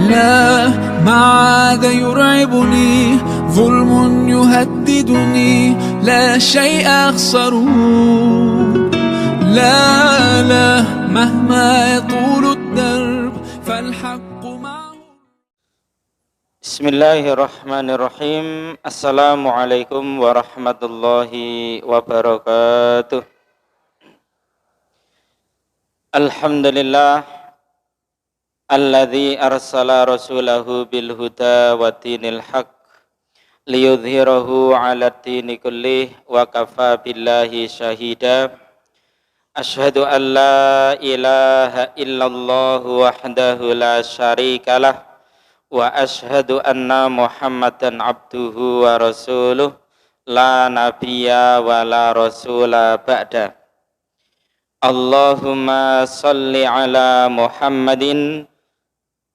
لا ما عاد يرعبني ظلم يهددني لا شيء أخسره لا لا مهما يطول الدرب فالحق معه. Bismillahirrahmanirrahim. Assalamualaikum warahmatullahi wabarakatuh. Alhamdulillah alladzi arsala rasulahu bil huda wa dinil haq liyudhhirahu 'ala dini kullih wa kafa billahi syahida. Asyhadu an la ilaha illallah wahdahu la syarikalah wa asyhadu anna Muhammadan abduhu wa rasuluh la nabiyya wa la rasula ba'da. Allahumma salli ala Muhammadin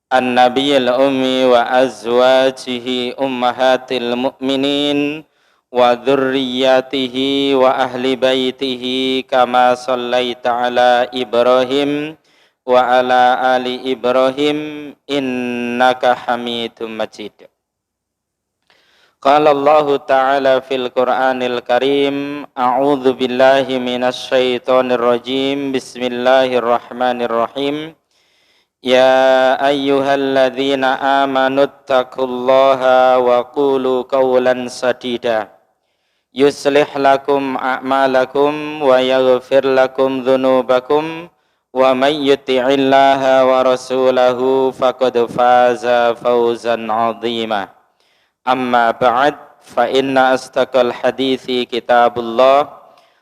an-nabiyil ummi wa azwajihi ummahatil mu'minin wa dzurriyyatihi wa ahli baitihi kama sallaita ala Ibrahim wa ala ali Ibrahim innaka Hamidum Majid. Qala Allah Ta'ala fil Qur'anil Karim, a'udzu billahi minasy syaithanir rajim. Bismillahirrahmanirrahim. Ya ayyuhalladzina amanu taqullaha wa qulu qawlan sadida yuslih lakum a'malakum wa yaghfir lakum dzunubakum wa may yuti'illaha wa rasulahu faqad faza fawzan 'azima. Amma ba'd, fa inna astaqal hadithi kitabullah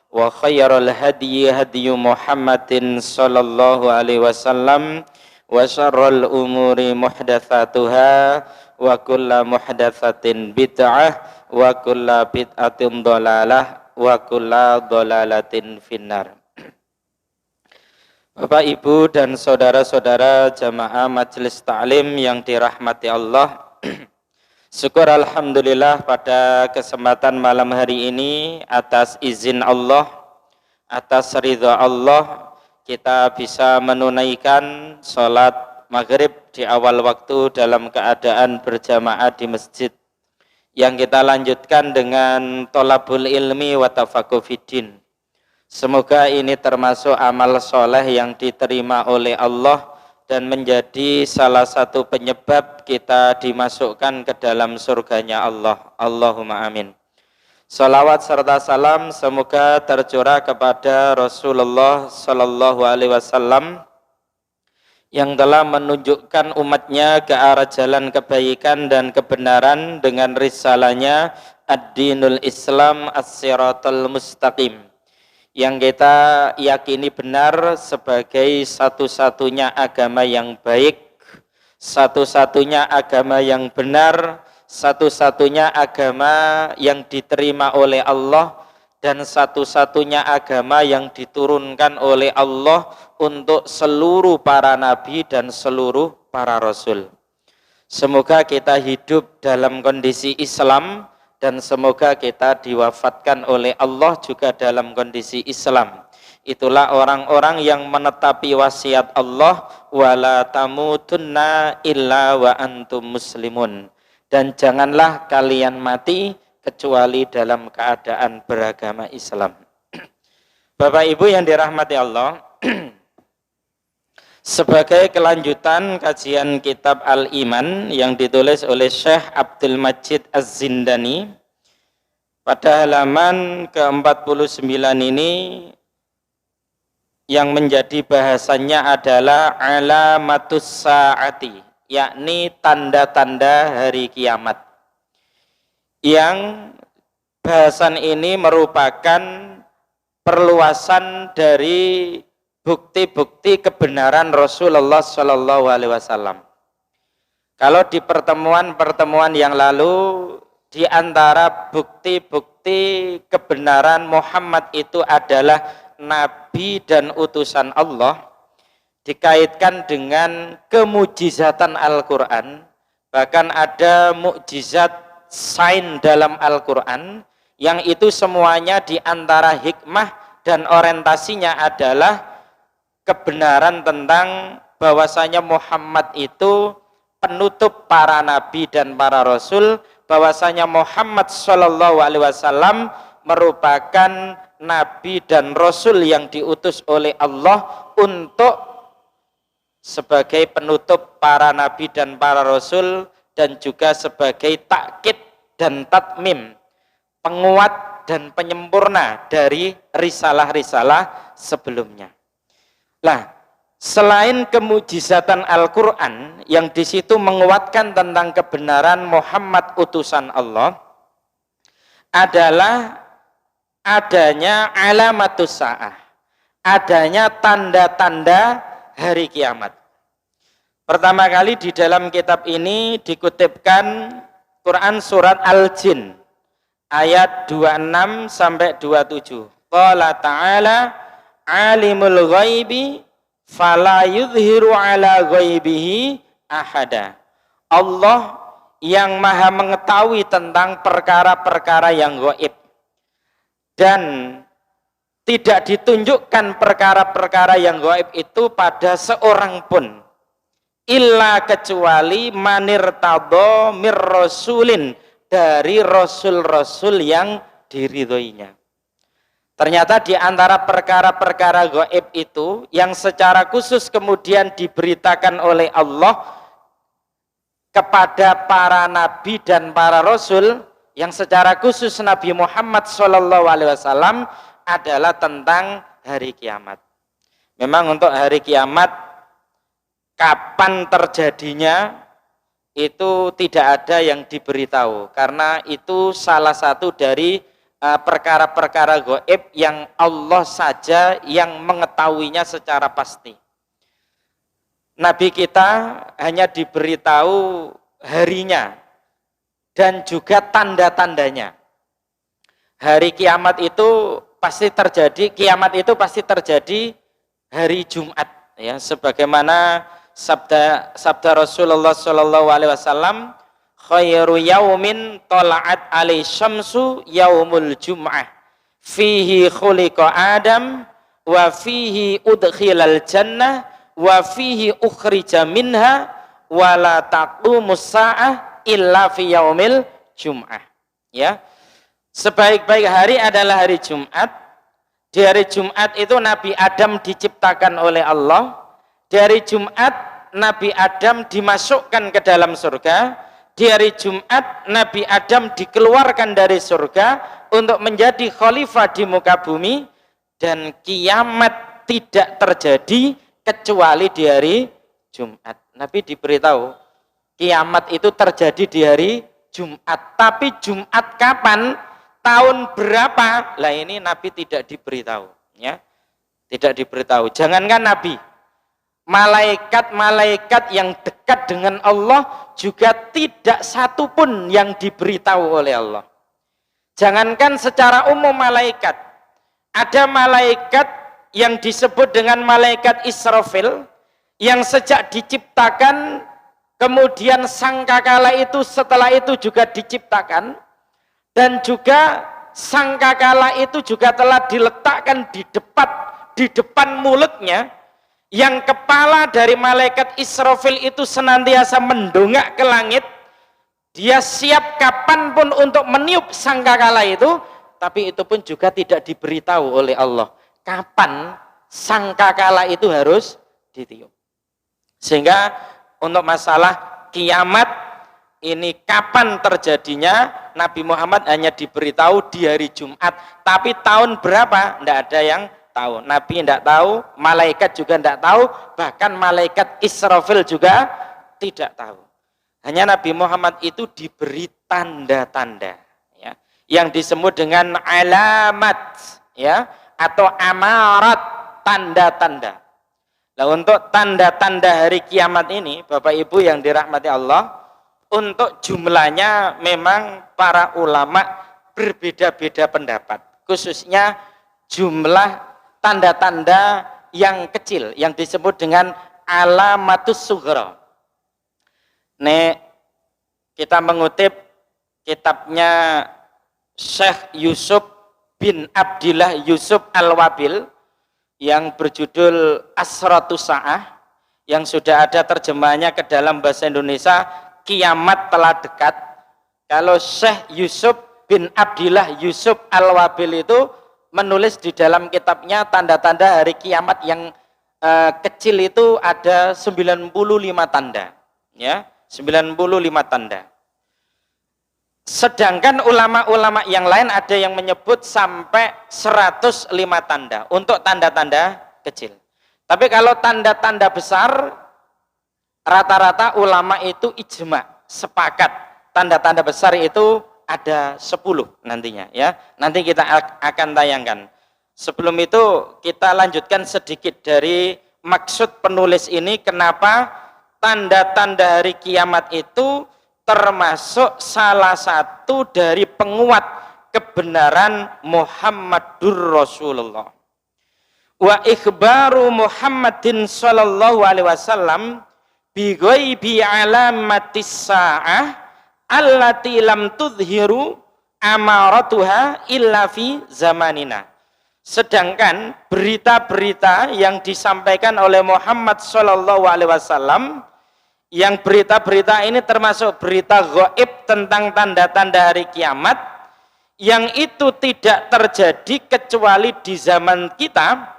wa khairal hadyi hadyu Muhammadin sallallahu alaihi wasallam wa syarrul umuri muhdatsatuha wa kullu muhdatsatin bid'ah wa kullu bid'atin dhalalah wa kullu dhalalatin finnar. Bapak, Ibu, dan saudara-saudara jamaah Majelis Ta'lim yang dirahmati Allah, syukur alhamdulillah pada kesempatan malam hari ini atas izin Allah, atas ridha Allah, kita bisa menunaikan sholat maghrib di awal waktu dalam keadaan berjamaah di masjid, yang kita lanjutkan dengan tolabul ilmi wa tafaqquh fiddin. Semoga ini termasuk amal soleh yang diterima oleh Allah dan menjadi salah satu penyebab kita dimasukkan ke dalam surganya Allah. Allahumma amin. Salawat serta salam semoga tercurah kepada Rasulullah Sallallahu Alaihi Wasallam yang telah menunjukkan umatnya ke arah jalan kebaikan dan kebenaran dengan risalahnya Ad-Dinul Islam As-Siratal Mustaqim, yang kita yakini benar sebagai satu-satunya agama yang baik, satu-satunya agama yang benar, satu-satunya agama yang diterima oleh Allah, dan satu-satunya agama yang diturunkan oleh Allah untuk seluruh para nabi dan seluruh para rasul. Semoga kita hidup dalam kondisi Islam dan semoga kita diwafatkan oleh Allah juga dalam kondisi Islam. Itulah orang-orang yang menetapi wasiat Allah, wala tamutunna illa wa antum muslimun, dan janganlah kalian mati kecuali dalam keadaan beragama Islam. Bapak Ibu yang dirahmati Allah, sebagai kelanjutan kajian kitab Al-Iman yang ditulis oleh Syekh Abdul Majid Az-Zindani, pada halaman ke-49 ini yang menjadi bahasannya adalah alamatus saati, yakni tanda-tanda hari kiamat. Yang bahasan ini merupakan perluasan dari bukti-bukti kebenaran Rasulullah Shallallahu Alaihi Wasallam. Kalau di pertemuan-pertemuan yang lalu, di antara bukti-bukti kebenaran Muhammad itu adalah nabi dan utusan Allah, dikaitkan dengan kemujizatan Al-Quran. Bahkan ada mukjizat sign dalam Al-Quran, yang itu semuanya di antara hikmah dan orientasinya adalah kebenaran tentang bahwasanya Muhammad itu penutup para nabi dan para rasul, bahwasanya Muhammad Shallallahu Alaihi Wasallam merupakan nabi dan rasul yang diutus oleh Allah untuk sebagai penutup para nabi dan para rasul, dan juga sebagai takkid dan tatmim, penguat dan penyempurna dari risalah-risalah sebelumnya. Lah, selain kemujizatan Al-Quran yang di situ menguatkan tentang kebenaran Muhammad utusan Allah, adalah adanya alamatus sa'ah, adanya tanda-tanda hari kiamat. Pertama kali di dalam kitab ini dikutipkan Quran surat Al-Jin ayat 26 sampai 27. Qala ta'ala alimul ghaibi fala yudhiru ala ghaibihi ahada. Allah yang maha mengetahui tentang perkara-perkara yang gaib, dan tidak ditunjukkan perkara-perkara yang gaib itu pada seorang pun, illa kecuali manir tadho mir rasulin, dari rasul-rasul yang diridhoinya. Ternyata di antara perkara-perkara gaib itu yang secara khusus kemudian diberitakan oleh Allah kepada para nabi dan para rasul, yang secara khusus Nabi Muhammad SAW adalah tentang hari kiamat. Memang untuk hari kiamat kapan terjadinya itu tidak ada yang diberitahu, karena itu salah satu dari perkara-perkara gaib yang Allah saja yang mengetahuinya secara pasti. Nabi kita hanya diberitahu harinya dan juga tanda-tandanya. Hari kiamat itu pasti terjadi, kiamat itu pasti terjadi hari Jumat, ya, sebagaimana sabda Rasulullah Shallallahu Alaihi Wasallam, khairu yaumin tola'at alai syamsu yaumul jum'ah fihi khuliqa Adam wa fihi udkhilal jannah wa fihi ukhrija minha wa la taqumus sa'ah illa fi yaumil jum'ah. Ya, sebaik-baik hari adalah hari Jumat. Di hari Jumat itu Nabi Adam diciptakan oleh Allah. Di hari Jumat Nabi Adam dimasukkan ke dalam surga. Di hari Jumat Nabi Adam dikeluarkan dari surga untuk menjadi khalifah di muka bumi, dan kiamat tidak terjadi kecuali di hari Jumat. Nabi diberitahu kiamat itu terjadi di hari Jumat, tapi Jumat kapan, tahun berapa, lah ini Nabi tidak diberitahu, ya, tidak diberitahu. Jangankan Nabi, malaikat-malaikat yang dekat dengan Allah juga tidak satu pun yang diberitahu oleh Allah. Jangankan secara umum malaikat, ada malaikat yang disebut dengan malaikat Israfil, yang sejak diciptakan, kemudian sangkakala itu setelah itu juga diciptakan, dan juga sangkakala itu juga telah diletakkan di depan mulutnya, yang kepala dari malaikat Israfil itu senantiasa mendongak ke langit. Dia siap kapanpun untuk meniup sangkakala itu, tapi itu pun juga tidak diberitahu oleh Allah kapan sangkakala itu harus ditiup. Sehingga untuk masalah kiamat ini kapan terjadinya, Nabi Muhammad hanya diberitahu di hari Jumat, tapi tahun berapa tidak ada yang tahu. Nabi tidak tahu, malaikat juga tidak tahu, bahkan malaikat Israfil juga tidak tahu. Hanya Nabi Muhammad itu diberi tanda-tanda, ya, yang disebut dengan alamat, ya, atau amarat, tanda-tanda. Nah, untuk tanda-tanda hari kiamat ini, Bapak Ibu yang dirahmati Allah, untuk jumlahnya memang para ulama berbeda-beda pendapat, khususnya jumlah tanda-tanda yang kecil yang disebut dengan alamatus sughra. Nek kita mengutip kitabnya Syekh Yusuf bin Abdillah Yusuf Al-Wabil yang berjudul Asratus Sa'ah, yang sudah ada terjemahannya ke dalam bahasa Indonesia, kiamat telah dekat. Kalau Syekh Yusuf bin Abdillah Yusuf Al-Wabil itu menulis di dalam kitabnya tanda-tanda hari kiamat yang kecil itu ada 95 tanda, ya, 95 tanda. Sedangkan ulama-ulama yang lain ada yang menyebut sampai 105 tanda untuk tanda-tanda kecil. Tapi kalau tanda-tanda besar, rata-rata ulama itu ijma, sepakat. Tanda-tanda besar itu ada 10 nantinya, ya. Nanti kita akan tayangkan. Sebelum itu kita lanjutkan sedikit dari maksud penulis ini, kenapa tanda-tanda hari kiamat itu termasuk salah satu dari penguat kebenaran Muhammadur Rasulullah. Wa ikhbaru Muhammadin sallallahu alaihi wasallam bi ghaibi alamatis sa'ah allati lam tudhiru amaratuha illa fi zamanina. Sedangkan berita-berita yang disampaikan oleh Muhammad sallallahu alaihi wasallam, yang berita-berita ini termasuk berita gaib tentang tanda-tanda hari kiamat, yang itu tidak terjadi kecuali di zaman kita.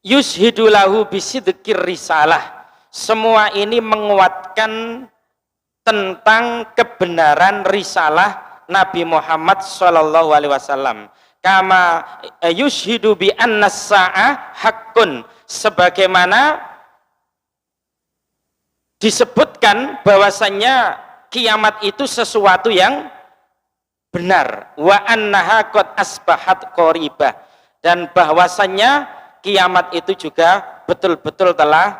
Yushhidu lahu bisidqir risalah. Semua ini menguatkan tentang kebenaran risalah Nabi Muhammad sallallahu alaihi wasallam. Kama yushhidu bi annas sa'ah haqqun, sebagaimana disebutkan bahwasannya kiamat itu sesuatu yang benar. Wa annaha qad asbahat qaribah, dan bahwasannya kiamat itu juga betul-betul telah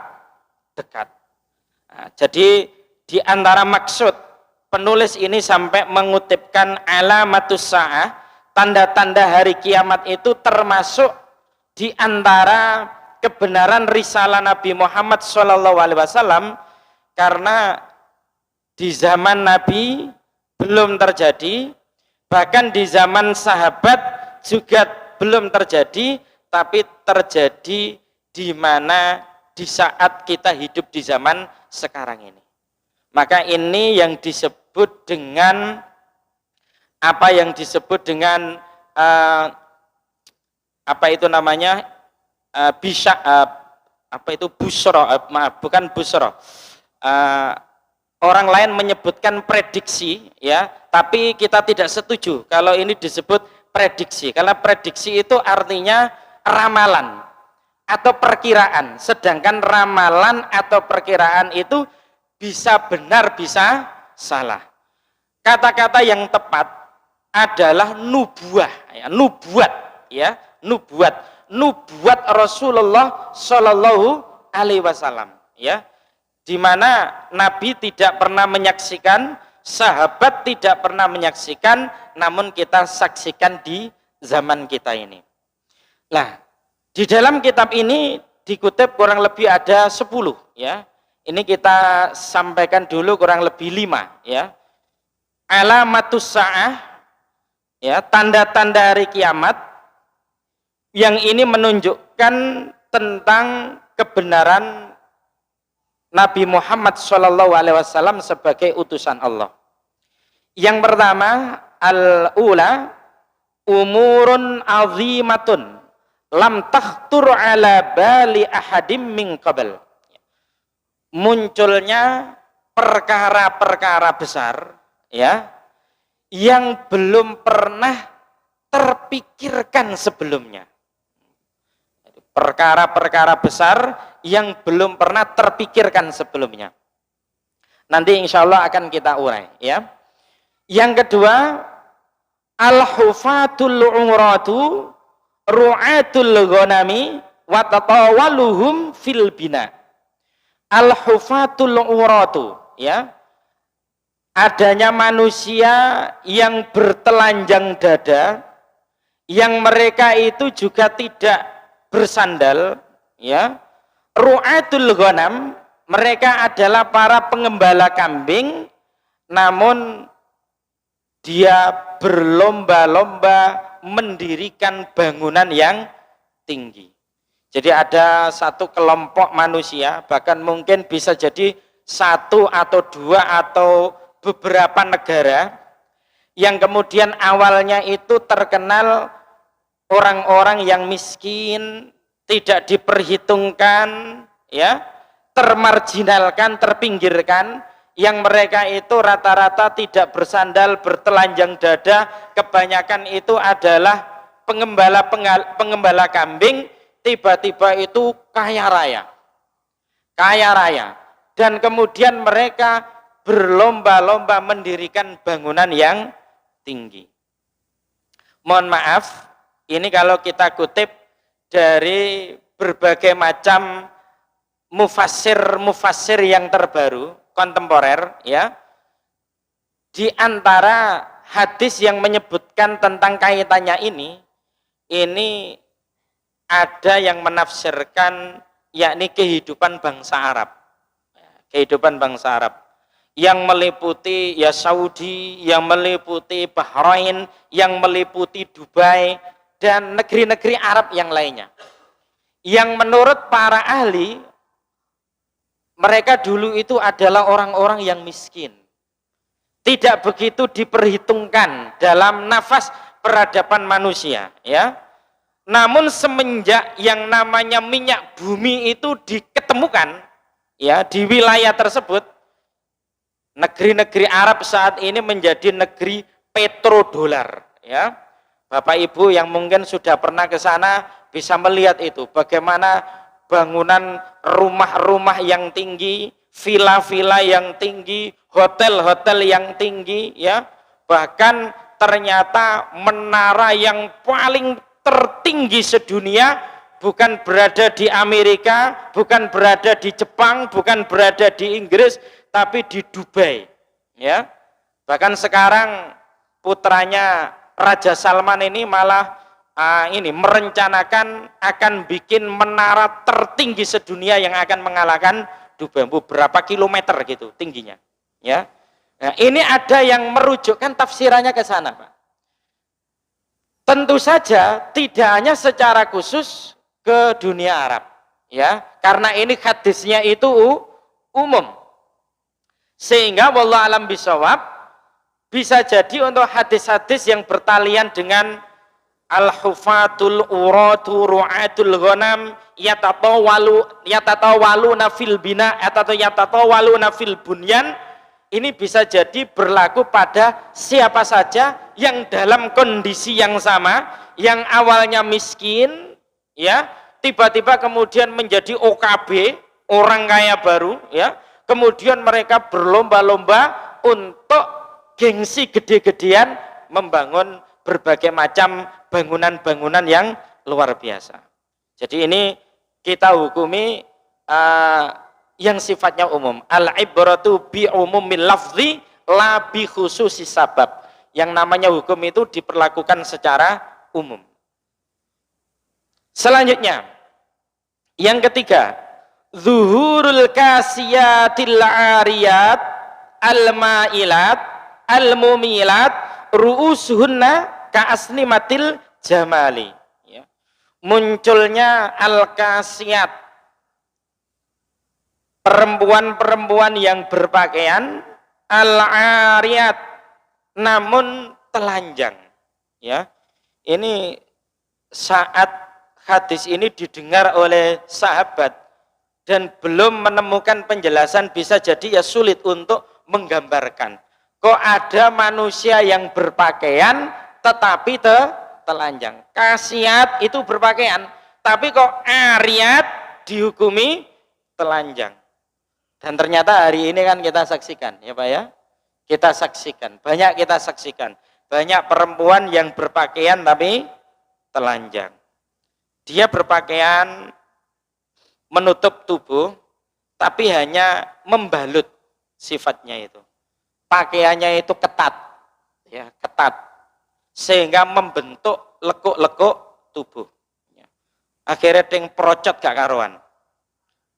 dekat. Nah, jadi di antara maksud penulis ini sampai mengutipkan alamatus sa'ah, tanda-tanda hari kiamat itu termasuk di antara kebenaran risalah Nabi Muhammad SAW, karena di zaman Nabi belum terjadi, bahkan di zaman sahabat juga belum terjadi, tapi terjadi di mana di saat kita hidup di zaman sekarang ini. Maka ini yang disebut dengan apa yang disebut dengan apa itu namanya bisa apa itu busro, maaf bukan busro. Orang lain menyebutkan prediksi, ya, tapi kita tidak setuju kalau ini disebut prediksi, karena prediksi itu artinya ramalan atau perkiraan, sedangkan ramalan atau perkiraan itu bisa benar bisa salah. Kata-kata yang tepat adalah nubuah, ya, nubuat, ya, nubuat Rasulullah Shallallahu Alaihi Wasallam, ya, di mana Nabi tidak pernah menyaksikan, sahabat tidak pernah menyaksikan, namun kita saksikan di zaman kita ini. Nah, di dalam kitab ini dikutip kurang lebih ada 10, ya. Ini kita sampaikan dulu kurang lebih 5, ya. Alamatus sa'ah, ya, tanda-tanda hari kiamat, yang ini menunjukkan tentang kebenaran Nabi Muhammad SAW sebagai utusan Allah. Yang pertama, al-ula umurun azimatun lam takhtur ala bali ahadim min qabl. Munculnya perkara-perkara besar, ya, yang belum pernah terpikirkan sebelumnya. Perkara-perkara besar yang belum pernah terpikirkan sebelumnya. Nanti insya Allah akan kita urai, ya. Yang kedua, al-hufatul uratu ru'atul ghanami wa tatawaluhum fil bina. Al-hufatul uratu, ya, adanya manusia yang bertelanjang dada, yang mereka itu juga tidak bersandal, ya. Ru'atul ghanam, mereka adalah para pengembala kambing, namun dia berlomba-lomba mendirikan bangunan yang tinggi. Jadi ada satu kelompok manusia, bahkan mungkin bisa jadi satu atau dua atau beberapa negara yang kemudian awalnya itu terkenal orang-orang yang miskin, tidak diperhitungkan, ya, termarginalkan, terpinggirkan, yang mereka itu rata-rata tidak bersandal, bertelanjang dada, kebanyakan itu adalah pengembala kambing, tiba-tiba itu kaya raya, dan kemudian mereka berlomba-lomba mendirikan bangunan yang tinggi. Mohon maaf, ini kalau kita kutip dari berbagai macam mufassir yang terbaru, kontemporer, ya. Di antara hadis yang menyebutkan tentang kaitannya ini ada yang menafsirkan yakni kehidupan bangsa Arab. Kehidupan bangsa Arab yang meliputi ya Saudi, yang meliputi Bahrain, yang meliputi Dubai dan negeri-negeri Arab yang lainnya. Yang menurut para ahli, mereka dulu itu adalah orang-orang yang miskin. Tidak begitu diperhitungkan dalam nafas peradaban manusia, ya. Namun semenjak yang namanya minyak bumi itu diketemukan, ya, di wilayah tersebut, negeri-negeri Arab saat ini menjadi negeri petrodolar, ya. Bapak Ibu yang mungkin sudah pernah ke sana bisa melihat itu, bagaimana bangunan rumah-rumah yang tinggi, villa-villa yang tinggi, hotel-hotel yang tinggi, ya. Bahkan ternyata menara yang paling tertinggi sedunia bukan berada di Amerika, bukan berada di Jepang, bukan berada di Inggris, tapi di Dubai, ya. Bahkan sekarang putranya Raja Salman ini malah merencanakan akan bikin menara tertinggi sedunia yang akan mengalahkan Dubai, berapa kilometer gitu tingginya, ya. Nah, ini ada yang merujukkan tafsirannya ke sana, Pak. Tentu saja tidak hanya secara khusus ke dunia Arab, ya, karena ini hadisnya itu umum, sehingga wallahu alam bisawab bisa jadi untuk hadis-hadis yang bertalian dengan al-hufatul uratu ru'atul ghanam yatatawaluna fil bina atau yatatawaluna fil bunyan, ini bisa jadi berlaku pada siapa saja yang dalam kondisi yang sama, yang awalnya miskin, ya, tiba-tiba kemudian menjadi OKB, orang kaya baru, ya, kemudian mereka berlomba-lomba untuk gengsi gede-gedean membangun berbagai macam bangunan-bangunan yang luar biasa. Jadi ini kita hukumi yang sifatnya umum. Al-ibratu bi umumil lafzi la bi khususis sabab. Yang namanya hukum itu diperlakukan secara umum. Selanjutnya, yang ketiga, zuhurul kasiyatil ariyat al-ma'ilat al-mumilat ru'ushunna ka'asnimatil jamali, ya. Munculnya al-kasiyat, perempuan-perempuan yang berpakaian, al-ariyat, namun telanjang, ya. Ini saat hadis ini didengar oleh sahabat dan belum menemukan penjelasan, bisa jadi ya sulit untuk menggambarkan. Kok ada manusia yang berpakaian tetapi telanjang. Kasiat itu berpakaian, tapi kok ariyat dihukumi telanjang. Dan ternyata hari ini kan kita saksikan, ya Pak ya. Kita saksikan, banyak kita saksikan. Banyak perempuan yang berpakaian tapi telanjang. Dia berpakaian menutup tubuh, tapi hanya membalut sifatnya itu. Pakaiannya itu ketat, ya, ketat, sehingga membentuk lekuk-lekuk tubuh. Akhirnya deng procot gak karuan,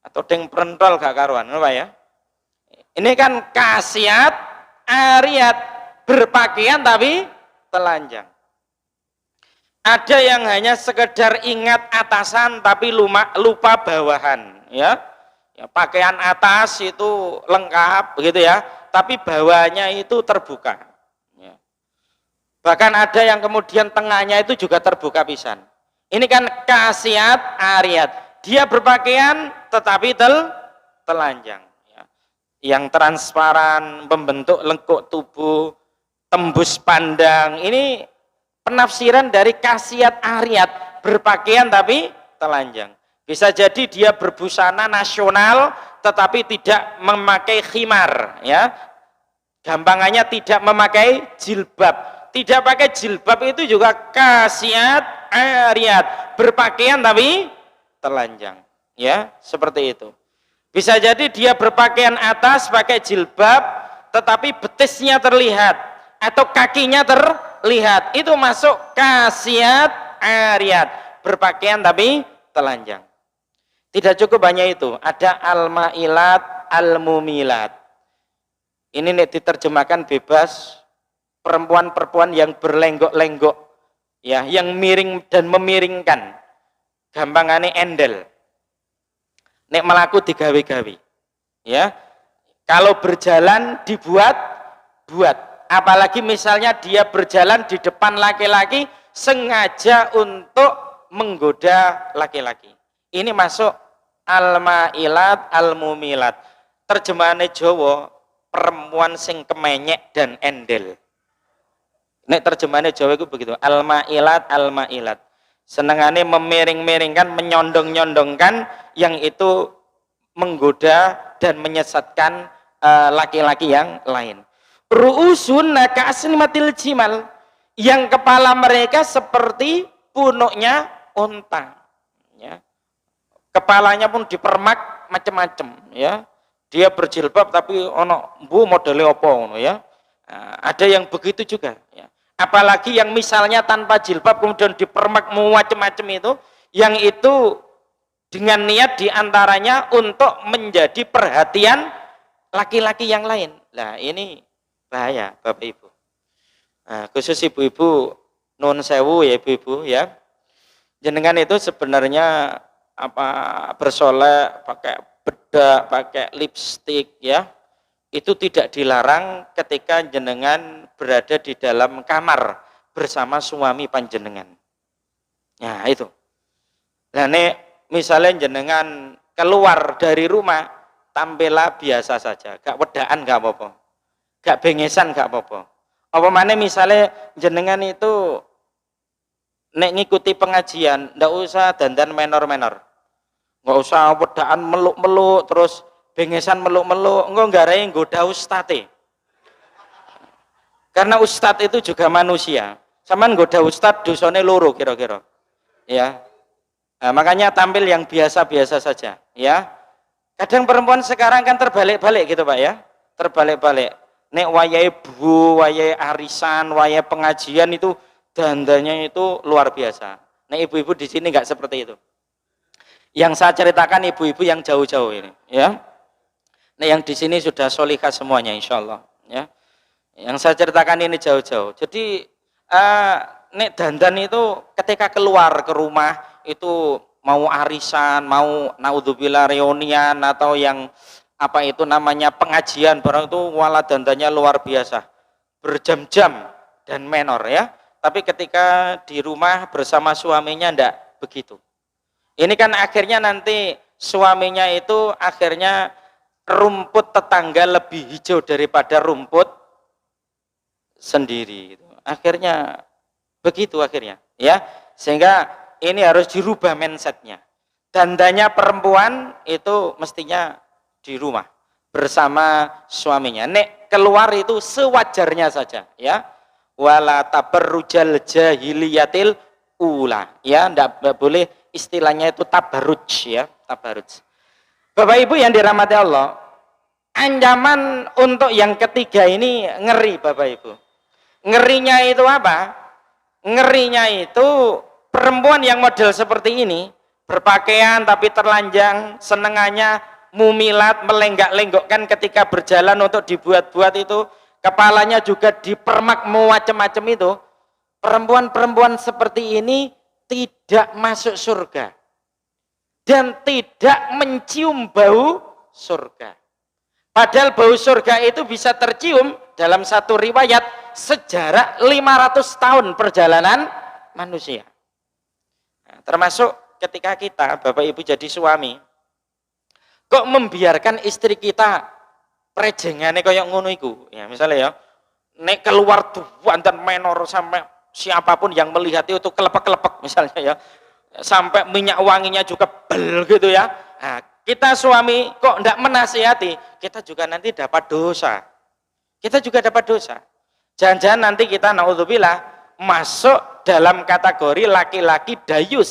atau deng perentol gak karuan, apa ya? Ini kan kasiat, ariyat, berpakaian tapi telanjang. Ada yang hanya sekedar ingat atasan tapi lupa bawahan, ya. Ya, pakaian atas itu lengkap begitu ya, tapi bawahnya itu terbuka. Ya. Bahkan ada yang kemudian tengahnya itu juga terbuka pisan. Ini kan kasiat ariat. Dia berpakaian tetapi telanjang. Ya. Yang transparan, membentuk lengkuk tubuh, tembus pandang. Ini penafsiran dari kasiat ariat, berpakaian tapi telanjang. Bisa jadi dia berbusana nasional tetapi tidak memakai khimar, ya. Gampangannya tidak memakai jilbab. Tidak pakai jilbab itu juga kasiat ariat, berpakaian tapi telanjang, ya, seperti itu. Bisa jadi dia berpakaian atas pakai jilbab tetapi betisnya terlihat atau kakinya terlihat. Itu masuk kasiat ariat, berpakaian tapi telanjang. Tidak cukup hanya itu, ada al-mailat, al-mumilat. Ini nih diterjemahkan bebas, perempuan-perempuan yang berlenggok-lenggok, ya, yang miring dan memiringkan. Gampangane endel. Nek melaku digawe-gawe. Ya. Kalau berjalan dibuat. Apalagi misalnya dia berjalan di depan laki-laki sengaja untuk menggoda laki-laki. Ini masuk al-mailat, al-mumilat. Terjemahannya Jawa, perempuan sing kemenyek dan endel. Nek terjemahannya Jawa itu begitu, al-mailat, al-mailat. Senengane memiring-miringkan, menyondong-nyondongkan, yang itu menggoda dan menyesatkan laki-laki yang lain. Ru'usun ka'asnimatil jimal, yang kepala mereka seperti punuknya unta, ya. Kepalanya pun dipermak macam-macam, ya. Dia berjilbab tapi ono bu modelnya apa ngono, ya. Nah, ada yang begitu juga, ya. Apalagi yang misalnya tanpa jilbab kemudian dipermak macam-macam itu, yang itu dengan niat diantaranya untuk menjadi perhatian laki-laki yang lain. Nah, ini bahaya, Bapak Ibu. Nah, khusus ibu-ibu nun sewu ya ibu-ibu, ya. Jenengan itu sebenarnya bersolek, pakai bedak, pakai lipstik, ya. Itu tidak dilarang ketika jenengan berada di dalam kamar bersama suami panjenengan. Nah, itu. Nah, misalnya jenengan keluar dari rumah, tampillah biasa saja, gak wedaan gak apa-apa, gak bengesan gak apa-apa. Apa mana misalnya jenengan itu nek ngikuti pengajian, ndak usah dandan menor-menor, nggak usah wedaan meluk-meluk, terus bengesan meluk-meluk, nggak ada yang goda ustadz. Karena ustadz itu juga manusia. Saman goda ustadz dosane loro kira-kira, ya. Nah, makanya tampil yang biasa-biasa saja, ya. Kadang perempuan sekarang kan terbalik-balik gitu Pak, ya, terbalik-balik. Nek wayai bu, wayai arisan, wayai pengajian itu dandannya itu luar biasa. Nek ibu-ibu di sini nggak seperti itu. Yang saya ceritakan ibu-ibu yang jauh-jauh ini, ya. Nah, yang di sini sudah solihah semuanya, insya Allah, ya. Yang saya ceritakan ini jauh-jauh. Jadi nek dandan itu ketika keluar ke rumah itu mau arisan, mau naudzubillah reunian atau yang apa itu namanya pengajian, barang itu wala dandannya luar biasa, berjam-jam dan menor, ya. Tapi ketika di rumah bersama suaminya ndak begitu. Ini kan akhirnya nanti suaminya itu akhirnya rumput tetangga lebih hijau daripada rumput sendiri. Akhirnya begitu akhirnya, ya. Sehingga ini harus dirubah mindsetnya. Dandannya perempuan itu mestinya di rumah bersama suaminya. Nek keluar itu sewajarnya saja, ya. Wala tabarrujal jahiliyatil ula, ya, enggak boleh istilahnya itu tabarruj, ya, tabarruj. Bapak Ibu yang dirahmati Allah, ancaman untuk yang ketiga ini ngeri Bapak Ibu. Ngerinya itu apa? Ngerinya itu perempuan yang model seperti ini, berpakaian tapi telanjang, senengannya mumilat, melenggak-lenggokkan ketika berjalan untuk dibuat-buat itu, kepalanya juga dipermak macam-macam itu. perempuan-perempuan seperti ini tidak masuk surga dan tidak mencium bau surga. Padahal bau surga itu bisa tercium dalam satu riwayat sejarah 500 tahun perjalanan manusia. Nah, termasuk ketika kita, Bapak Ibu jadi suami, kok membiarkan istri kita prejengane kayak ngono iku. Ya, misalnya ya, nek keluar tuh dan menor sampai siapapun yang melihat itu kelepek-kelepek misalnya ya. Sampai minyak wanginya juga bel gitu ya. Nah, kita suami kok enggak menasihati, kita juga nanti dapat dosa. Kita juga dapat dosa. Jangan-jangan nanti kita naudzubillah masuk dalam kategori laki-laki dayus.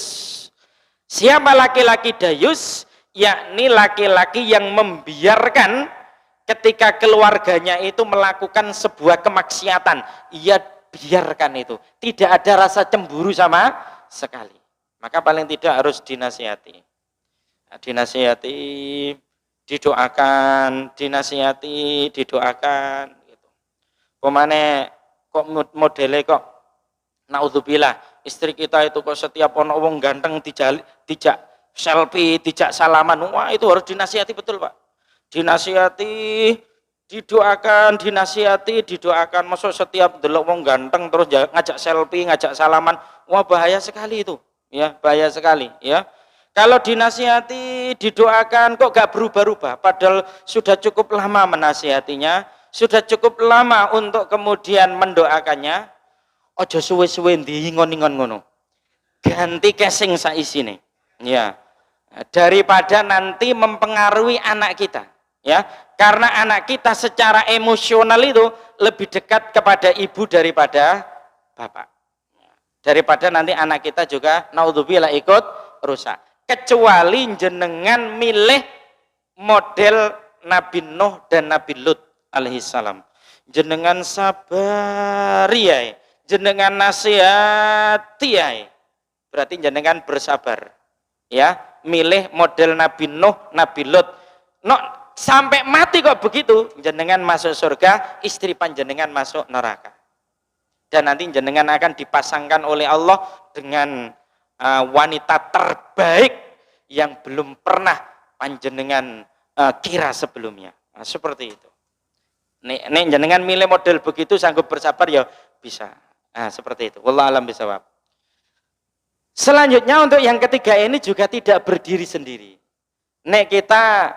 Siapa laki-laki dayus? Yakni laki-laki yang membiarkan ketika keluarganya itu melakukan sebuah kemaksiatan, ia biarkan itu. Tidak ada rasa cemburu sama sekali. Maka paling tidak harus dinasihati. Nah, dinasihati, didoakan, dinasihati, didoakan. Gitu. Pemane kok modele kok naudzubillah istri kita itu kok setiap ono wong ganteng dijak selfie, dijak salaman. Wah, itu harus dinasihati betul, Pak. Dinasihati, didoakan, dinasihati, didoakan. Masuk setiap delok wong ganteng terus ngajak selfie, ngajak salaman. Wah, bahaya sekali itu. Ya, bahaya sekali, ya. Kalau dinasihati, didoakan kok gak berubah-ubah, padahal sudah cukup lama menasihatinya, sudah cukup lama untuk kemudian mendoakannya. Ojo suwe-suwe ndiingon-ingon ngono. Ganti casing saisine. Ya. Daripada nanti mempengaruhi anak kita, ya. Karena anak kita secara emosional itu lebih dekat kepada ibu daripada bapak. Daripada nanti anak kita juga naudzubillah ikut rusak. Kecuali jenengan milih model Nabi Nuh dan Nabi Lut alaihissalam. Jenengan sabar ya, jenengan nasihati ya. Berarti jenengan bersabar. Ya, milih model Nabi Nuh, Nabi Lut. No, sampai mati kok begitu, jenengan masuk surga, istri panjenengan masuk neraka. Dan nanti jenengan akan dipasangkan oleh Allah dengan wanita terbaik yang belum pernah panjenengan kira sebelumnya. Nah, seperti itu. Nek jenengan milih model begitu sanggup bersabar ya bisa. Nah, seperti itu. Wallahu a'lam bishawab. Selanjutnya untuk yang ketiga ini juga tidak berdiri sendiri. Nek kita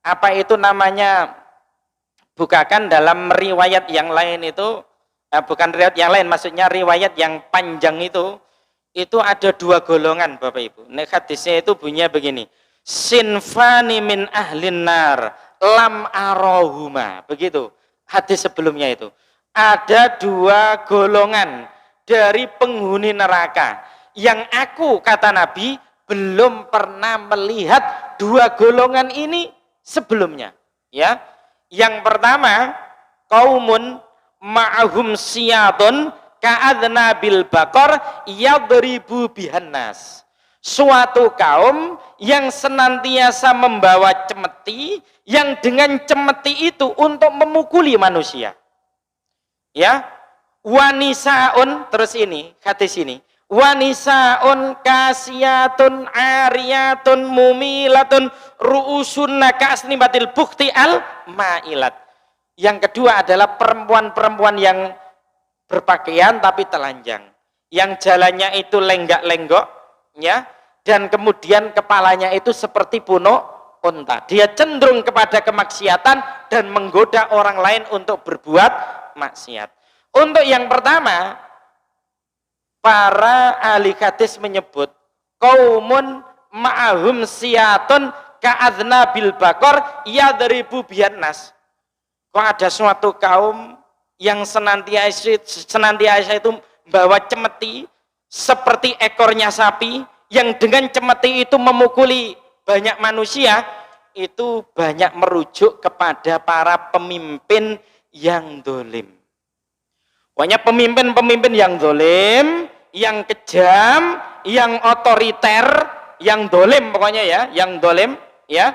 apa itu namanya bukakan dalam riwayat yang lain itu. Bukan riwayat yang lain, maksudnya riwayat yang panjang itu ada dua golongan Bapak Ibu. Nek hadisnya itu bunyinya begini. Sinfani min ahlin nar lam arohuma. Begitu hadis sebelumnya itu. Ada dua golongan dari penghuni neraka yang aku, kata Nabi, belum pernah melihat dua golongan ini sebelumnya. Ya, yang pertama kaumun ma'ahum siyadun ka'adna bil bakor yadribu bihannas. Suatu kaum yang senantiasa membawa cemeti, yang dengan cemeti itu untuk memukuli manusia. Ya, wanisaun, terus ini hadis ini, wanisaun kasiyatun ariyatun mumilatun ru'usun ka'asnibatil bukti al ma'ilat. Yang kedua adalah perempuan-perempuan yang berpakaian tapi telanjang, yang jalannya itu lenggak-lenggok, ya, dan kemudian kepalanya itu seperti punuk unta. Dia cenderung kepada kemaksiatan dan menggoda orang lain untuk berbuat maksiat. Untuk yang pertama, para ahli hadis menyebut kaumun ma'ahum siyatun ka'adna bil bakor yadribu bihannas. Kok ada suatu kaum yang senantiasa itu membawa cemeti seperti ekornya sapi, yang dengan cemeti itu memukuli banyak manusia, itu banyak merujuk kepada para pemimpin yang dolim. Pokoknya pemimpin-pemimpin yang dolim, yang kejam, yang otoriter, yang dolim pokoknya ya, yang dolim ya,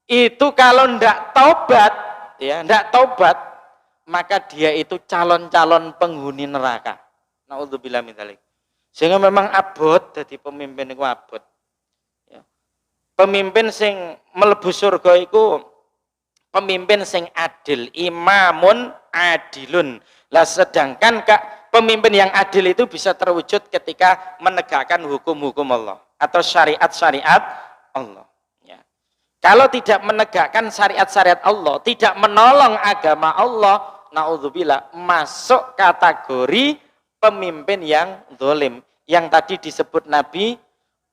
itu kalau ndak taubat, ya, ndak taubat, maka dia itu calon-calon penghuni neraka. Naudzubillah min dzalik. Sehingga memang abot dadi pemimpin iku abot. Ya. Pemimpin sing mlebu surga iku pemimpin sing adil, imamun adilun. Lah sedangkan pemimpin yang adil itu bisa terwujud ketika menegakkan hukum-hukum Allah atau syariat-syariat Allah. Ya. Kalau tidak menegakkan syariat-syariat Allah, tidak menolong agama Allah, naudzubillah, masuk kategori pemimpin yang zalim. Yang tadi disebut Nabi,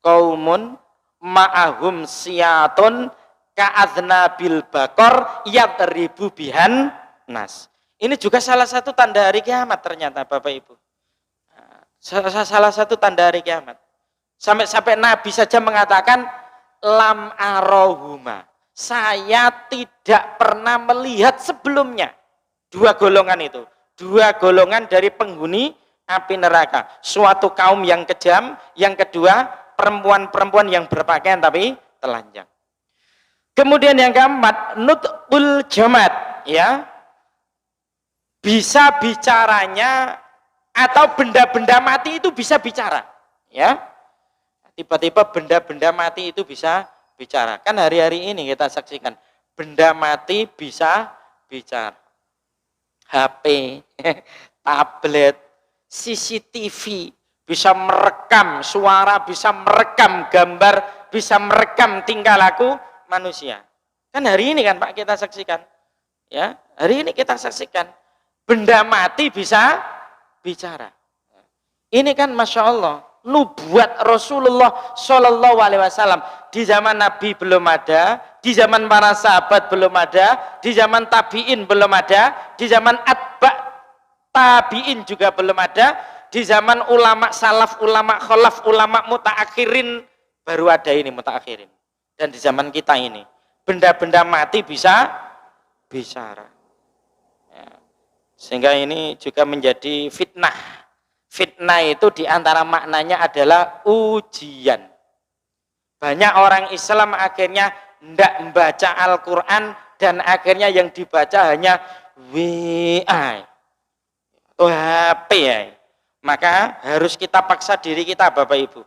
qaumun ma'ahum siyatun ka'adznabil bakor yadribu bihan nas. Ini juga salah satu tanda hari kiamat ternyata Bapak Ibu. Salah satu tanda hari kiamat. Sampai Nabi saja mengatakan lam arohuma. Saya tidak pernah melihat sebelumnya dua golongan itu. Dua golongan dari penghuni api neraka. Suatu kaum yang kejam, yang kedua perempuan-perempuan yang berpakaian tapi telanjang. Kemudian yang keempat, nutqul jamat, ya. Bisa bicaranya atau benda-benda mati itu bisa bicara, ya. Tiba-tiba benda-benda mati itu bisa bicara. Kan hari-hari ini kita saksikan benda mati bisa bicara. HP, tablet, CCTV bisa merekam suara, bisa merekam gambar, bisa merekam tingkah laku manusia. Kan hari ini kan Pak kita saksikan. Ya, hari ini kita saksikan benda mati bisa bicara. Ini kan Masya Allah nubuat Rasulullah Shallallahu Alaihi Wasallam. Di zaman Nabi belum ada, di zaman para sahabat belum ada, di zaman tabiin belum ada, di zaman atba tabiin juga belum ada, di zaman ulama salaf, ulama khalaf, ulama mutaakhirin baru ada ini mutaakhirin. Dan di zaman kita ini benda-benda mati bisa bicara. Ya. Sehingga ini juga menjadi fitnah. Fitnah itu diantara maknanya adalah ujian. Banyak orang Islam akhirnya tidak membaca Al-Quran dan akhirnya yang dibaca hanya WA atau HP. Maka harus kita paksa diri kita Bapak Ibu.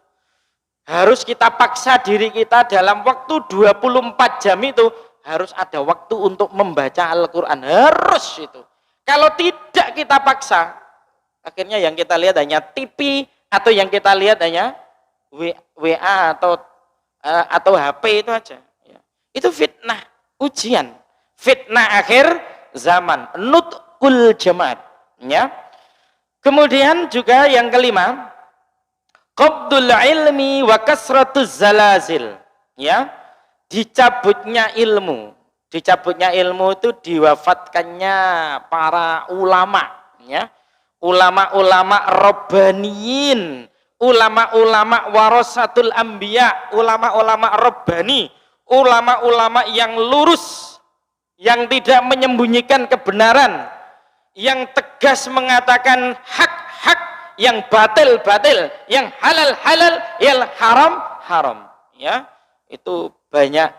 Harus kita paksa diri kita dalam waktu 24 jam itu harus ada waktu untuk membaca Al-Quran. Harus itu. Kalau tidak kita paksa, akhirnya yang kita lihat hanya TV atau yang kita lihat hanya WA atau HP itu aja. Itu fitnah, ujian. Fitnah akhir zaman. Nutqul jamaat. Ya. Kemudian juga yang kelima, qabdul ilmi wa kasratuz zalazil. Ya. Dicabutnya ilmu. Dicabutnya ilmu itu diwafatkannya para ulama. Ya. Ulama-ulama robbaniyin, ulama-ulama warasatul anbiya, ulama-ulama robbani, ulama-ulama yang lurus, yang tidak menyembunyikan kebenaran, yang tegas mengatakan hak-hak, yang batil-batil, yang halal-halal, yang haram-haram. Ya, itu banyak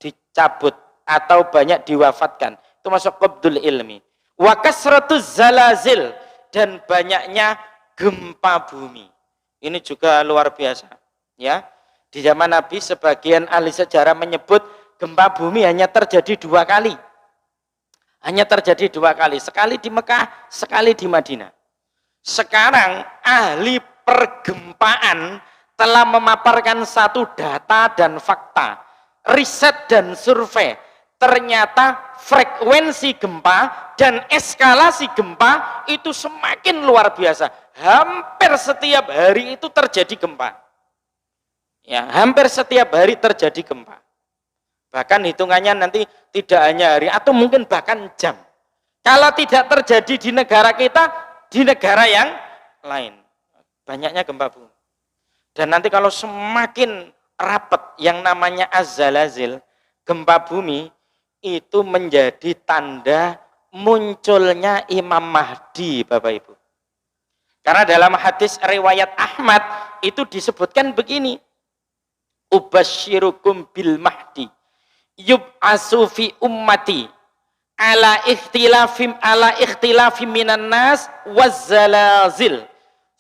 dicabut atau banyak diwafatkan. Itu masuk qabdul ilmi. Wa kasratuz zalazil, dan banyaknya gempa bumi. Ini juga luar biasa. Ya, di zaman Nabi sebagian ahli sejarah menyebut gempa bumi hanya terjadi 2 kali. Hanya terjadi 2 kali. Sekali di Mekah, sekali di Madinah. Sekarang ahli pergempaan telah memaparkan satu data dan fakta, riset dan survei. Ternyata frekuensi gempa dan eskalasi gempa itu semakin luar biasa. Hampir setiap hari itu terjadi gempa. Ya, hampir setiap hari terjadi gempa. Bahkan hitungannya nanti tidak hanya hari atau mungkin bahkan jam. Kalau tidak terjadi di negara kita, di negara yang lain. Banyaknya gempa bumi. Dan nanti kalau semakin rapat yang namanya az-zalazil, gempa bumi, itu menjadi tanda munculnya Imam Mahdi, Bapak Ibu. Karena dalam hadis riwayat Ahmad itu disebutkan begini, ubasyirukum bil mahdi yub'asu fi ummati ala ikhtilafim minan nas wazzalazil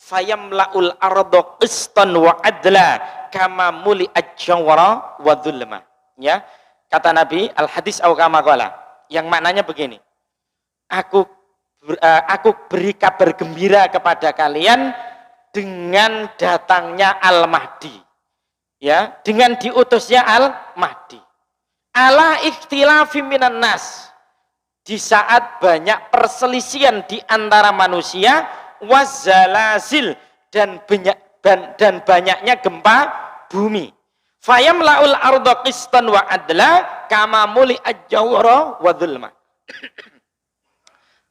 fayamla'ul ardo qistan wa adla kama muli ajawara wa dhulma. Ya, kata Nabi al hadis au kama qala, yang maknanya begini, aku beri kabar gembira kepada kalian dengan datangnya Al-Mahdi, ya, dengan diutusnya Al-Mahdi. Ala ikhtilafi minan nas, di saat banyak perselisihan di antara manusia, wazalazil, dan banyaknya gempa bumi. Fayamla'ul arda qistan wa adla kama muli ajawara wa dhulma.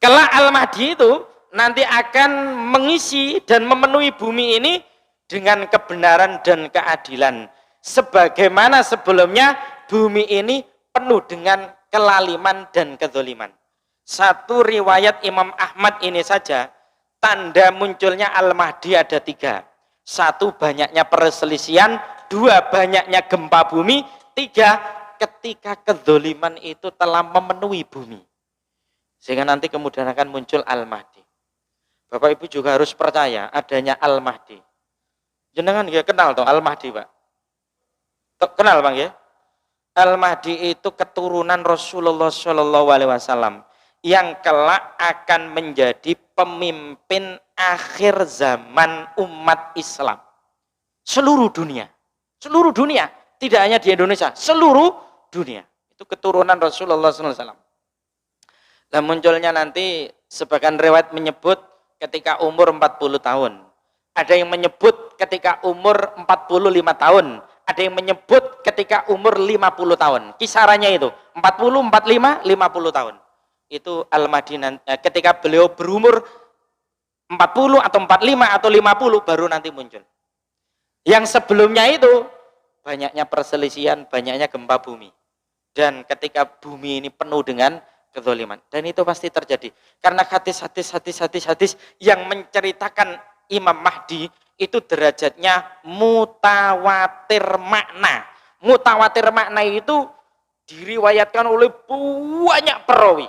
Kelak Al-Mahdi itu nanti akan mengisi dan memenuhi bumi ini dengan kebenaran dan keadilan. Sebagaimana sebelumnya bumi ini penuh dengan kelaliman dan kezaliman. Satu riwayat Imam Ahmad ini saja, tanda munculnya Al-Mahdi ada 3. 1, banyaknya perselisihan. 2, banyaknya gempa bumi. 3, ketika kezaliman itu telah memenuhi bumi. Sehingga nanti kemudian akan muncul Al-Mahdi. Bapak Ibu juga harus percaya adanya Al-Mahdi. Jenengan ya kenal toh Al-Mahdi, Pak? Kenal, Bang ya? Al-Mahdi itu keturunan Rasulullah SAW yang kelak akan menjadi pemimpin akhir zaman umat Islam. Seluruh dunia. Seluruh dunia. Tidak hanya di Indonesia. Seluruh dunia. Itu keturunan Rasulullah SAW. Dan munculnya nanti sebagian riwayat menyebut ketika umur 40 tahun. Ada yang menyebut ketika umur 45 tahun. Ada yang menyebut ketika umur 50 tahun. Kisarannya itu 40, 45, 50 tahun. Itu Al-Mahdi ketika beliau berumur 40 atau 45 atau 50 baru nanti muncul. Yang sebelumnya itu banyaknya perselisihan, banyaknya gempa bumi. Dan ketika bumi ini penuh dengan kezaliman, dan itu pasti terjadi karena hadis yang menceritakan Imam Mahdi itu derajatnya mutawatir makna. Mutawatir makna itu diriwayatkan oleh banyak perawi.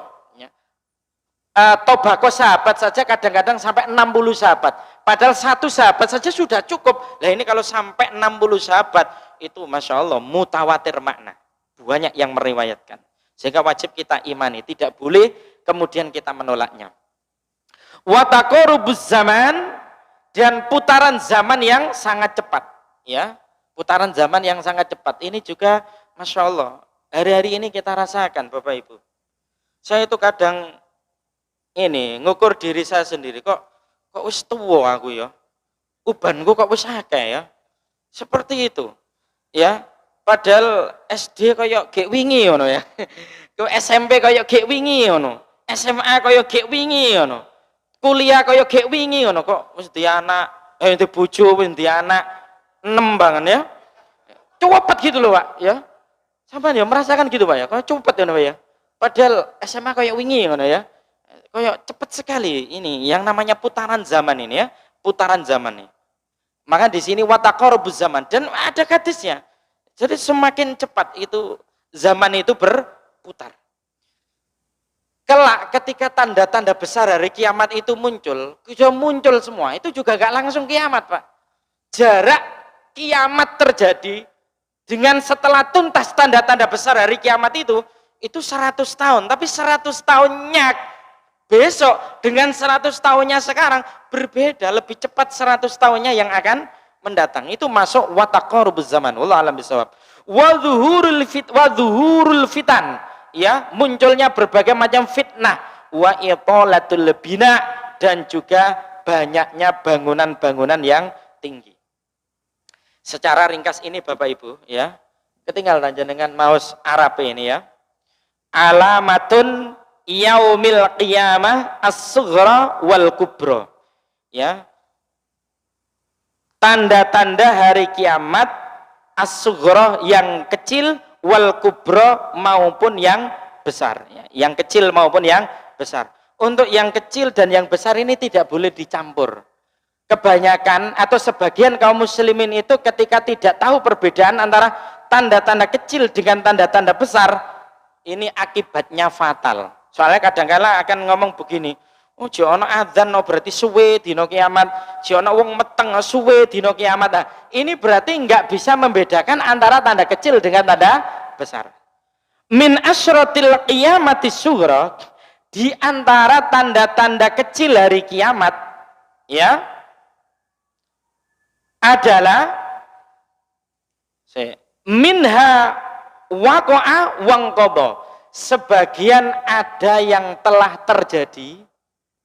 Tobako sahabat saja kadang-kadang sampai 60 sahabat. Padahal 1 sahabat saja sudah cukup. Nah ini kalau sampai 60 sahabat itu Masya Allah mutawatir makna. Banyak yang meriwayatkan. Sehingga wajib kita imani, tidak boleh kemudian kita menolaknya. Wataqarubuz zaman, dan putaran zaman yang sangat cepat, ya. Putaran zaman yang sangat cepat ini juga Masya Allah, hari-hari ini kita rasakan Bapak Ibu. Saya itu kadang ini ngukur diri saya sendiri, kok wis tuwa aku ya. Ubanku kok wis akeh ya. Seperti itu. Ya. Padahal SD koyo gek wingi ngono ya. Ke SMP koyo gek wingi ngono. SMA koyo gek wingi ngono. Kuliah koyo gek wingi ngono, kok wis di anak, di bojo wis di anak 6 banget ya. Cepet gitu loh, Pak, ya. Sampeyan ya merasakan gitu, Pak ya. Kok cepet ngono, Pak ya. Padahal SMA koyo wingi ngono ya. Koyo cepet sekali ini yang namanya putaran zaman ini ya. Putaran zaman ini. Maka di sini wataqarubuz zaman, dan ada hadisnya. Jadi semakin cepat itu zaman itu berputar. Kelak ketika tanda-tanda besar hari kiamat itu muncul, sudah muncul semua, itu juga gak langsung kiamat, Pak. Jarak kiamat terjadi dengan setelah tuntas tanda-tanda besar hari kiamat itu 100 tahun. Tapi 100 tahunnya besok dengan 100 tahunnya sekarang berbeda, lebih cepat 100 tahunnya yang akan mendatang. Itu masuk wataqarubuz zaman. Wallahu a'lam bishawab. Wa dzuhurul fitan, ya, munculnya berbagai macam fitnah, wa italatul bina, dan juga banyaknya bangunan-bangunan yang tinggi. Secara ringkas ini Bapak Ibu, ya, ketinggalan dengan maus Arab ini ya. Alamatun yaumil qiyamah as-sughra wal kubra. Ya. Tanda-tanda hari kiamat as-sughra yang kecil, wal kubra maupun yang besar, ya. Yang kecil maupun yang besar. Untuk yang kecil dan yang besar ini tidak boleh dicampur. Kebanyakan atau sebagian kaum muslimin itu ketika tidak tahu perbedaan antara tanda-tanda kecil dengan tanda-tanda besar, ini akibatnya fatal. Soalnya kadang-kala akan ngomong begini, Oh, jek ana adzan no berarti suwe dina kiamat, jek ana wong meteng suwe dina kiamat. Nah, ini berarti enggak bisa membedakan antara tanda kecil dengan tanda besar. Min asyratil qiyamati sughra, di antara tanda-tanda kecil hari kiamat ya adalah minha waqa'a wangqadha, sebagian ada yang telah terjadi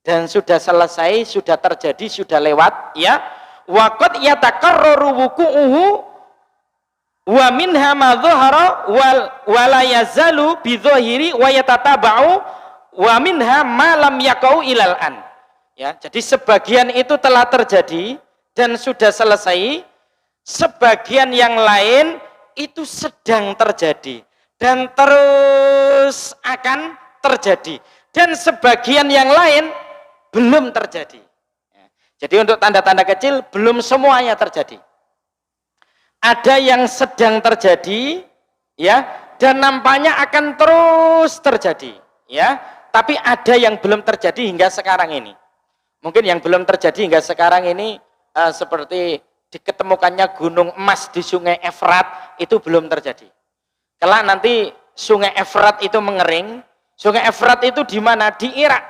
dan sudah selesai, sudah terjadi, sudah lewat ya. Waqad yatakarraru wuqu'uhu wa minha ma dhahara wa la yazalu bi dhahiri wa yatataba'u wa minha ma lam yaqau ilal an. Ya, jadi sebagian itu telah terjadi dan sudah selesai, sebagian yang lain itu sedang terjadi dan terus akan terjadi, dan sebagian yang lain belum terjadi. Jadi untuk tanda-tanda kecil belum semuanya terjadi. Ada yang sedang terjadi ya, dan nampaknya akan terus terjadi ya, tapi ada yang belum terjadi hingga sekarang ini. Mungkin yang belum terjadi hingga sekarang ini seperti diketemukannya gunung emas di sungai Efrat, itu belum terjadi. Kelak nanti sungai Efrat itu mengering. Sungai Efrat itu di mana? Di Irak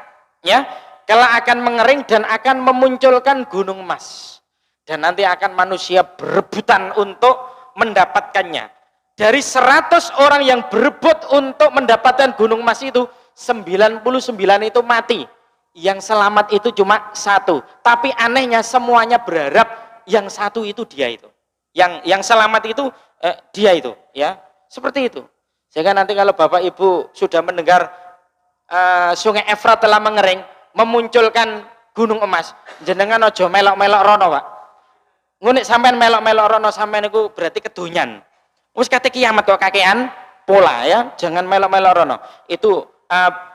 ya. Kelak akan mengering dan akan memunculkan gunung emas, dan nanti akan manusia berebutan untuk mendapatkannya. Dari 100 orang yang berebut untuk mendapatkan gunung emas itu, 99 itu mati. Yang selamat itu cuma 1. Tapi anehnya semuanya berharap yang 1 itu dia itu. Yang selamat itu dia itu ya. Seperti itu. Sehingga nanti kalau Bapak Ibu sudah mendengar sungai Efrat telah mengering, memunculkan gunung emas, jenengan ojo melok-melok rono, Pak. Ngunik sampean melok-melok rono, sampean itu berarti kedonyan. Wis kate kiamat kok kakean pola ya, jangan melok-melok rono. Itu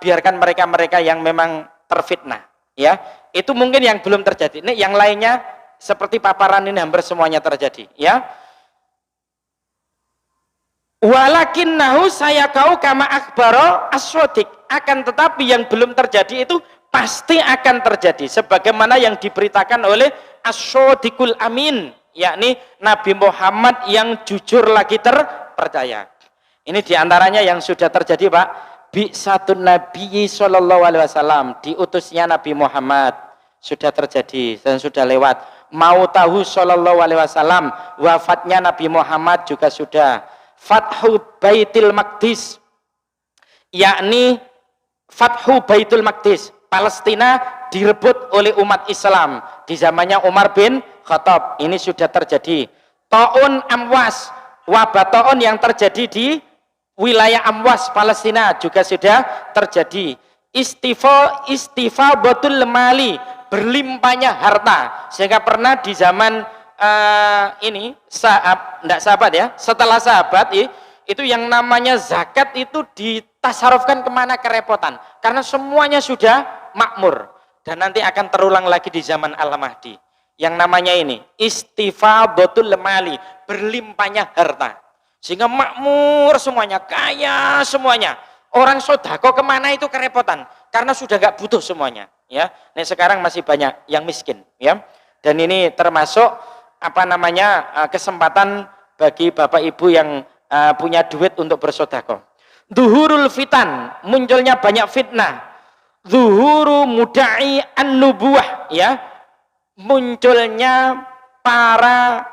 biarkan mereka-mereka yang memang terfitnah ya. Itu mungkin yang belum terjadi. Nih yang lainnya seperti paparan ini hampir semuanya terjadi ya. Walakinnahu sayakau kama akhbaro as-shadiq, akan tetapi yang belum terjadi itu pasti akan terjadi sebagaimana yang diberitakan oleh as-shadiqul amin, yakni Nabi Muhammad yang jujur lagi terpercaya. Ini diantaranya yang sudah terjadi, Pak. Bi'satun Nabi sallallahu alaihi wasallam, diutusnya Nabi Muhammad sudah terjadi dan sudah lewat. Mautahu sallallahu alaihi wasallam, wafatnya Nabi Muhammad juga sudah. Fathu Baitul Maqdis, yakni Fathu Baitul Maqdis, Palestina direbut oleh umat Islam di zamannya Umar bin Khattab. Ini sudah terjadi. Taun Amwas, wabah taun yang terjadi di wilayah Amwas Palestina juga sudah terjadi. Istifabatul mali, berlimpahnya harta, sehingga pernah di zaman ini enggak sahabat ya, setelah sahabat itu yang namanya zakat itu ditasarufkan kemana, kerepotan, karena semuanya sudah makmur, dan nanti akan terulang lagi di zaman Al-Mahdi yang namanya ini istifabatul mali, berlimpahnya harta, sehingga makmur semuanya, kaya semuanya. Orang sodako kemana itu kerepotan, karena sudah nggak butuh semuanya ya. Nah sekarang masih banyak yang miskin ya, dan ini termasuk kesempatan bagi Bapak Ibu yang punya duit untuk bersedekah. Zuhurul fitan, munculnya banyak fitnah. Zuhuru mudai an-nubuwah ya, munculnya para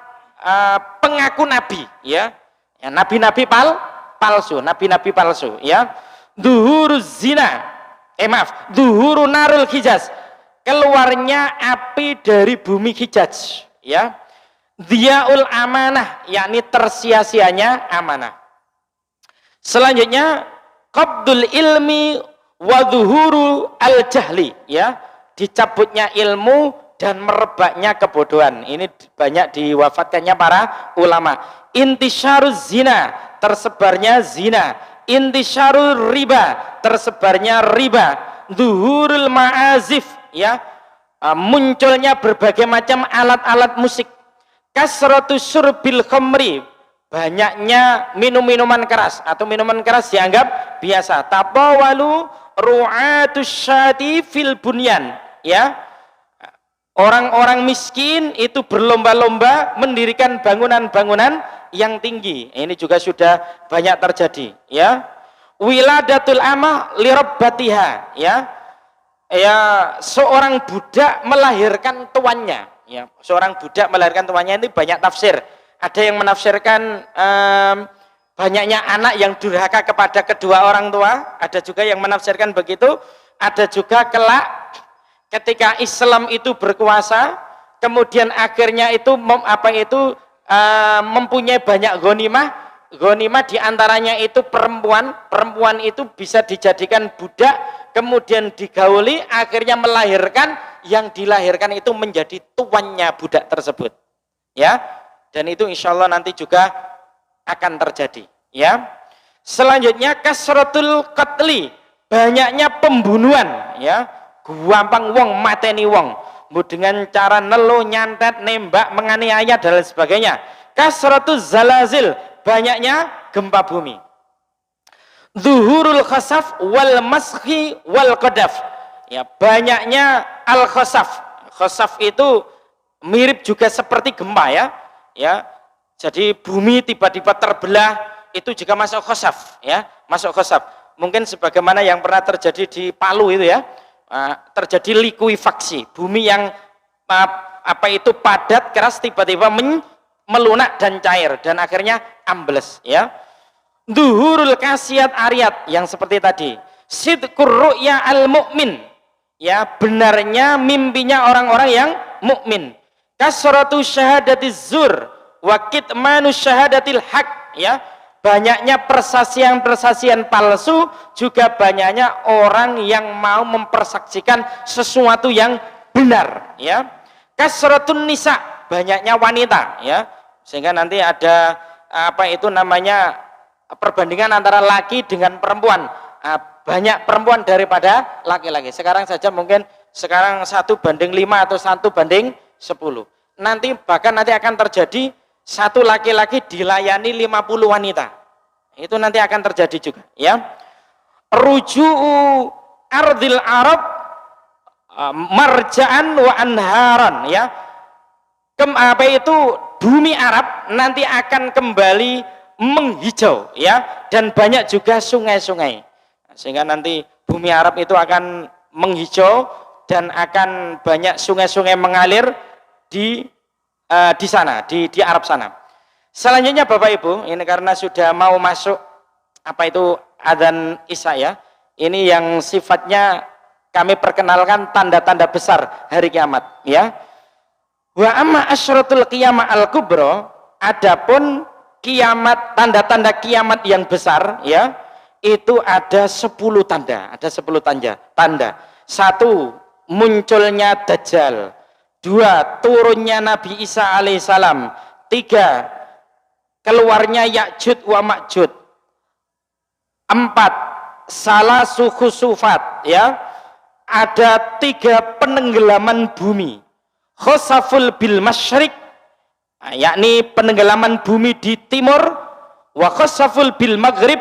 pengaku nabi ya, nabi-nabi palsu, nabi-nabi palsu ya. Zuhuru zina, zuhuru narul Hijaz, keluarnya api dari bumi Hijaz ya. Dhiaul amanah, yakni tersia-sianya amanah. Selanjutnya qabdul ilmi wa dhuhuru al jahli ya, dicabutnya ilmu dan merebaknya kebodohan. Ini banyak diwafatkannya para ulama. Intisyaruz zina, tersebarnya zina. Intisyarul riba, tersebarnya riba. Dhuhurul ma'azif ya, munculnya berbagai macam alat-alat musik. Kasratus surbil khamri, banyaknya minum-minuman keras atau minuman keras dianggap biasa. Tapawalu ru'atus syati fil bunyan, ya. Orang-orang miskin itu berlomba-lomba mendirikan bangunan-bangunan yang tinggi. Ini juga sudah banyak terjadi, ya. Wiladatul amah lirabbatiha, ya. Ya, seorang budak melahirkan tuannya, ya. Seorang budak melahirkan tuannya, ini banyak tafsir. Ada yang menafsirkan banyaknya anak yang durhaka kepada kedua orang tua, ada juga yang menafsirkan begitu, ada juga kelak ketika Islam itu berkuasa, kemudian akhirnya itu mempunyai banyak ghanimah diantaranya itu perempuan itu bisa dijadikan budak, kemudian digauli, akhirnya melahirkan, yang dilahirkan itu menjadi tuannya budak tersebut, ya. Dan itu insya Allah nanti juga akan terjadi, ya. Selanjutnya kasratul qatli, banyaknya pembunuhan, ya. Gampang wong mateni wong dengan cara nelo, nyantet, nembak, menganiaya dan lain sebagainya. Kasratuz zalazil, banyaknya gempa bumi. Zuhurul khasaf wal maskhi wal qadaf, ya, banyaknya al khasaf. Khasaf itu mirip juga seperti gempa, ya. Ya, jadi bumi tiba-tiba terbelah, itu juga masuk khasaf, ya, masuk khasaf. Mungkin sebagaimana yang pernah terjadi di Palu itu, ya, terjadi likuifaksi, bumi yang padat keras tiba-tiba melunak dan cair dan akhirnya ambles, ya. Duhurul kasiat ariyat, yang seperti tadi. Sidqur ru'ya al mu'min, ya, benarnya mimpinya orang-orang yang mukmin. Kasratu syahadatiz zur wa kitmanu syahadatil haq, ya, banyaknya persaksian-persaksian palsu, juga banyaknya orang yang mau mempersaksikan sesuatu yang benar, ya. Kasratun nisa, banyaknya wanita, ya, sehingga nanti ada perbandingan antara laki dengan perempuan, banyak perempuan daripada laki-laki. Sekarang saja mungkin 1:5 atau 1:10. Nanti bahkan nanti akan terjadi satu laki-laki dilayani 50 wanita. Itu nanti akan terjadi juga, ya. Ruju'u ardil Arab marja'an wa anharan, ya. Bumi Arab nanti akan kembali menghijau, ya, dan banyak juga sungai-sungai. Sehingga nanti bumi Arab itu akan menghijau dan akan banyak sungai-sungai mengalir di sana, di Arab sana. Selanjutnya Bapak Ibu, ini karena sudah mau masuk adzan Isya, ya. Ini yang sifatnya kami perkenalkan tanda-tanda besar hari kiamat, ya. Wa amma asyratul qiyamah al-kubra, adapun kiamat, tanda-tanda kiamat yang besar, ya, itu ada 10 tanda, ada 10 tanda. 1, munculnya Dajjal. 2, turunnya Nabi Isa alaihissalam. 3, keluarnya Ya'jud wa Ma'jud. 4, salasu khusufat, ya, ada 3 penenggelaman bumi. Khosaful bil masyrik, yakni penenggelaman bumi di timur, wa khosaful bil maghrib,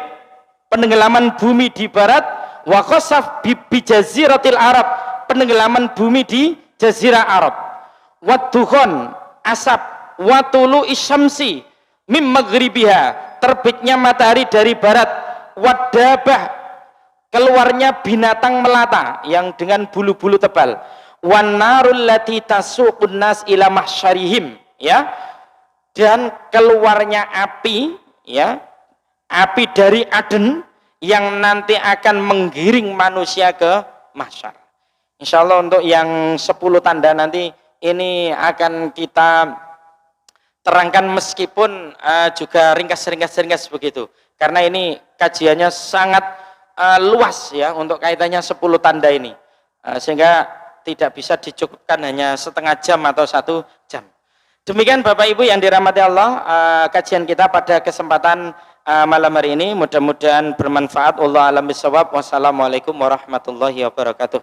penenggelaman bumi di barat, wa khosaf bi jaziratil Arab, penenggelaman bumi di jazirah Arab. Waddukhon, asap, watulu isyamsi mim maghribiha, terbitnya matahari dari barat. Wadabah, keluarnya binatang melata yang dengan bulu-bulu tebal. Wan narul lati tasuqun nas ila mahsyarihim, ya, dan keluarnya api, ya, api dari Aden yang nanti akan menggiring manusia ke mahsyar. Insyaallah untuk yang 10 tanda nanti ini akan kita terangkan meskipun juga ringkas begitu, karena ini kajiannya sangat luas, ya, untuk kaitannya 10 tanda ini, sehingga tidak bisa dicukupkan hanya setengah jam atau 1 jam. Demikian Bapak Ibu yang dirahmati Allah, kajian kita pada kesempatan malam hari ini, mudah-mudahan bermanfaat. Wallahu a'lam bishawab. Wassalamualaikum warahmatullahi wabarakatuh.